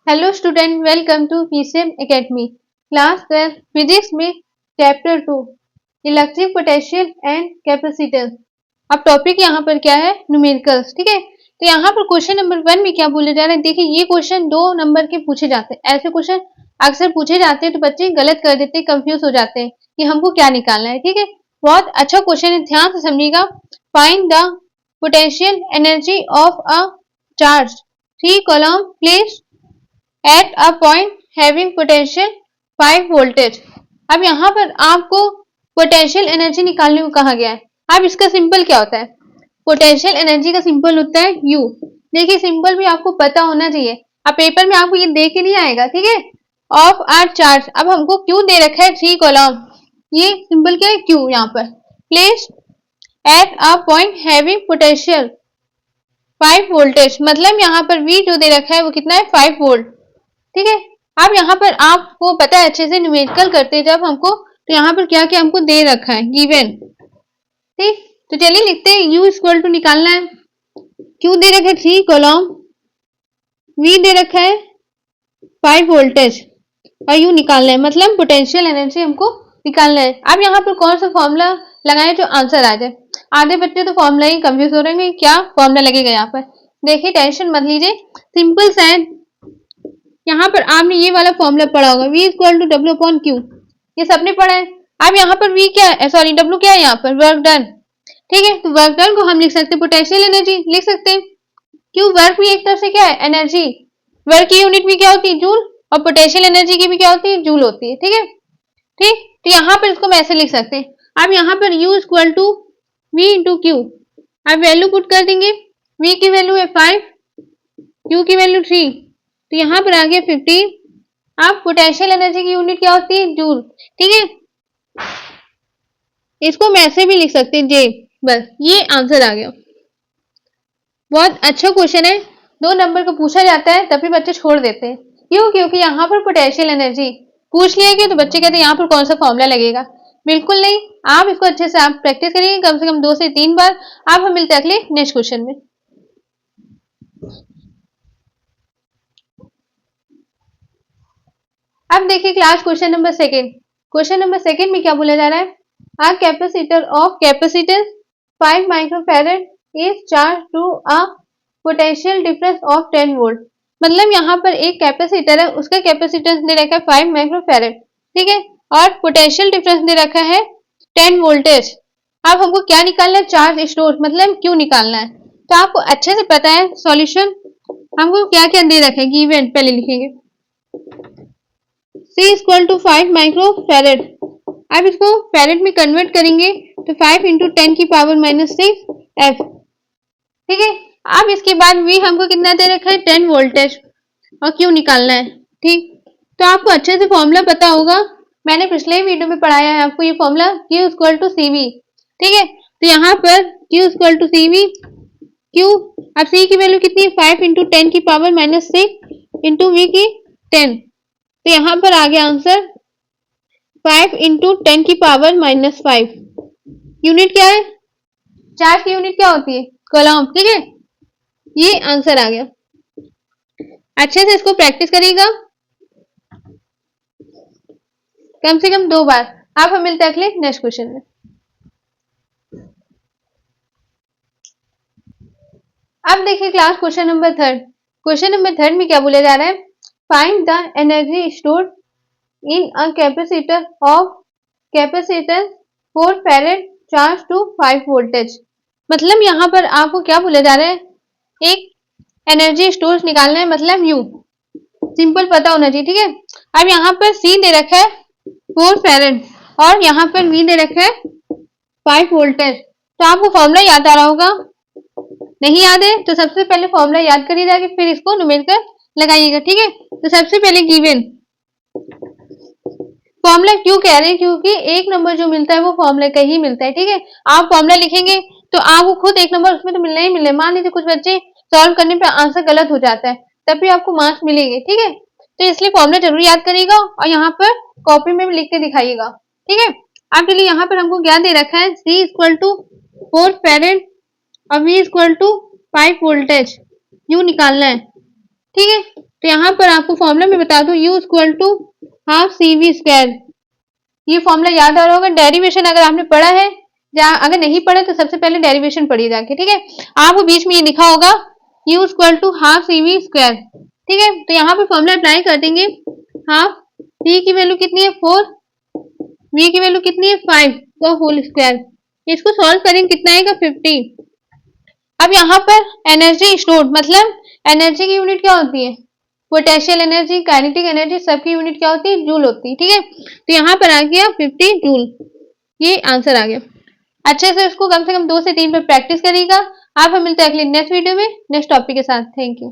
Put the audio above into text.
Hello student, welcome to PCM academy. Class 12 physics में chapter 2 electric potential and capacitance. अब topic यहाँ पर क्या है? न्यूमेरिकल्स। ठीक है, तो यहाँ पर क्वेश्चन नंबर 1 में क्या बोले जा रहे हैं? देखिए, ये क्वेश्चन 2 नंबर के पूछे जाते हैं। ऐसे क्वेश्चन अक्सर पूछे जाते हैं तो बच्चे गलत कर देते हैं, कंफ्यूज हो जाते हैं कि हमको क्या निकालना है। ठीक है, बहुत अच्छा क्वेश्चन है, ध्यान से समझिएगा। Find the potential energy of a charge 3 column place at a point having potential 5 voltage. अब यहाँ पर आपको पोटेंशियल एनर्जी निकालने को कहा गया है। अब इसका सिंपल क्या होता है? पोटेंशियल एनर्जी का सिंपल होता है U। देखिए, सिंपल भी आपको पता होना चाहिए। अब पेपर में आपको ये दे के नहीं आएगा, ठीक है। ऑफ आर चार्ज, अब हमको Q दे रखा है 3 कॉलम। ये सिंपल क्या है? Q यहाँ पर place at a point having potential 5 voltage, मतलब यहाँ पर V जो दे रखा है वो कितना है? 5 वोल्ट। ठीक है, अब यहाँ पर आपको पता है अच्छे से न्यूमेरिकल करते हैं जब हमको, तो यहाँ पर क्या क्या हमको दे रखा है गिवन। ठीक, तो चलिए लिखते हैं। U इक्वल टू निकालना है, Q दे रखा है 3 कॉलम, V दे रखा है 5 वोल्टेज और U निकालना है, मतलब पोटेंशियल एनर्जी हमको निकालना है। अब यहाँ पर कौन सा फॉर्मूला लगाए जो आंसर आ जाए? आधे बच्चे तो फॉर्मूला ही कंफ्यूज हो रहे हैं, क्या फॉर्मूला लगेगा यहाँ पर। देखिए, टेंशन मत लीजिए, सिंपल सा है। यहाँ पर आपने ये वाला फॉर्मूला पढ़ा होगा, V equal to W upon Q, ये सबने पढ़ा है। अब यहाँ पर V क्या है, सॉरी W क्या है यहाँ पर? Work done. ठीक है, तो वर्क डन को हम लिख सकते हैं पोटेंशियल एनर्जी, लिख सकते हैं। क्यों? वर्क भी एक तरफ से क्या है? एनर्जी। वर्क की यूनिट भी क्या होती है? जूल। और पोटेंशियल एनर्जी की भी क्या होती है? जूल होती है। ठीक है, ठीक, तो यहाँ पर इसको हम ऐसे लिख सकते हैं। अब यहाँ पर U equal to V into Q, अब वैल्यू पुट कर देंगे। V की वैल्यू है 5, Q की वैल्यू 3, तो यहाँ पर आ गया 15। अब पोटेंशियल एनर्जी की यूनिट क्या होती है? जूल। ठीक है, इसको हम ऐसे भी लिख सकते हैं J। बस, ये आंसर आ गया। बहुत अच्छा क्वेश्चन है, 2 नंबर का पूछा जाता है तभी बच्चे छोड़ देते हैं। क्यों? क्योंकि यहाँ पर पोटेंशियल एनर्जी पूछ लिया गया तो बच्चे कहते हैं यहाँ पर कौन सा फॉर्मूला लगेगा। बिल्कुल नहीं, आप इसको अच्छे से आप प्रैक्टिस करिए कम से कम 2 से 3 बार। आप हम मिलते हैं अगले नेक्स्ट क्वेश्चन में। अब देखिए class question number 2। Question number 2 में क्या बोला जा रहा है? A capacitor of capacitance 5 microfarad is charged to a potential difference of 10 volt। मतलब यहाँ पर एक कैपेसिटर है, उसका कैपेसिटेंस दे रखा है 5 माइक्रोफैरेड। ठीक है, और पोटेंशियल डिफरेंस दे रखा है 10 वोल्टेज। अब हमको क्या निकालना है? चार्ज स्टोर, मतलब क्यों निकालना है। तो आपको अच्छे से पता है सॉल्यूशन हमको क्या क्या दे रखा है गिवन, पहले लिखेंगे। C equal to 5 micro farad. अब इसको फैरेड में कन्वर्ट करेंगे तो 5 इंटू 10 की पावर -6 F। ठीक है, अब इसके बाद V हमको कितना दे रखा है? 10 वोल्टेज और Q निकालना है। ठीक, तो आपको अच्छे से फॉर्मूला पता होगा, मैंने पिछले वीडियो में पढ़ाया है आपको ये formula, Q equal to CV। ठीक है, तो यहाँ पर Q equal to CV, Q, अब C की वैल्यू कितनी है? 5 इंटू 10 की पावर -6 इंटू V की 10, तो यहाँ पर आ गया आंसर 5 इंटू 10 की पावर -5। यूनिट क्या है? चार्ज की यूनिट क्या होती है? कूलम्ब। ठीक है, ये आंसर आ गया। अच्छे से इसको प्रैक्टिस करिएगा कम से कम 2 बार। आप हम मिलते हैं अगले नेक्स्ट क्वेश्चन में। अब देखिए class question number 3। Question number 3 में क्या बोला जा रहा है? Find the energy stored in a capacitor of capacitance 4 farad charge to 5 voltage. मतलब यहाँ पर आपको क्या बोला जा रहा है? एक एनर्जी स्टोर निकालना है, मतलब यू, सिंपल पता होना चाहिए। ठीक है, अब यहाँ पर C दे रखा है 4 फैरेड और यहाँ पर V दे रखा है 5 वोल्टेज। तो आपको फॉर्मूला याद आ रहा होगा, नहीं याद है तो सबसे पहले फॉर्मूला याद करिए जाके, फिर इसको न्यूमेरिकल लगाइएगा। ठीक है, तो सबसे पहले गिवन फॉर्मूला क्यों कह रहे हैं? क्योंकि एक नंबर जो मिलता है वो फॉर्मूला का ही मिलता है। ठीक है, आप फॉर्मूला लिखेंगे तो आपको खुद एक नंबर उसमें तो मिलना ही मिलना है। मान लीजिए कुछ बच्चे सॉल्व करने पे आंसर गलत हो जाता है, तब भी आपको मार्क्स मिलेंगे। ठीक है, तो इसलिए फॉर्मूला जरूर याद करिएगा और यहाँ पर कॉपी में भी लिख के दिखाइएगा। ठीक है, आपके लिए यहाँ पर हमको क्या दे रखा है? C इक्वल टू 4 फैरेड और V equal to 5 voltage, U निकालना है। ठीक है, तो यहाँ पर आपको फॉर्मूला में बता दूं, U equal to half CV square. ये फॉर्मूला याद आ रहा होगा। डेरिवेशन अगर आपने पढ़ा है, या अगर नहीं पढ़ा तो सबसे पहले डेरिवेशन पढ़िए जाके, ठीक है। आपको बीच में ये लिखा होगा U equal to half CV square, ठीक है। तो यहाँ पर फॉर्मूला अप्लाई कर देंगे। हाफ C की वैल्यू कितनी है 4, V की वैल्यू कितनी है 5 का होल स्क्वायर। इसको सॉल्व करेंगे कितना आएगा 50। अब यहाँ पर एनर्जी स्टोर्ड, मतलब एनर्जी की यूनिट क्या होती है, पोटेंशियल एनर्जी, काइनेटिक एनर्जी, सबकी यूनिट क्या होती है, जूल होती है, ठीक है। तो यहाँ पर आ गया 50 जूल, ये आंसर आ गया। अच्छे से इसको कम से कम 2 से 3 बार प्रैक्टिस करिएगा। आप हम मिलते हैं अगले नेक्स्ट वीडियो में नेक्स्ट टॉपिक के साथ। Thank you.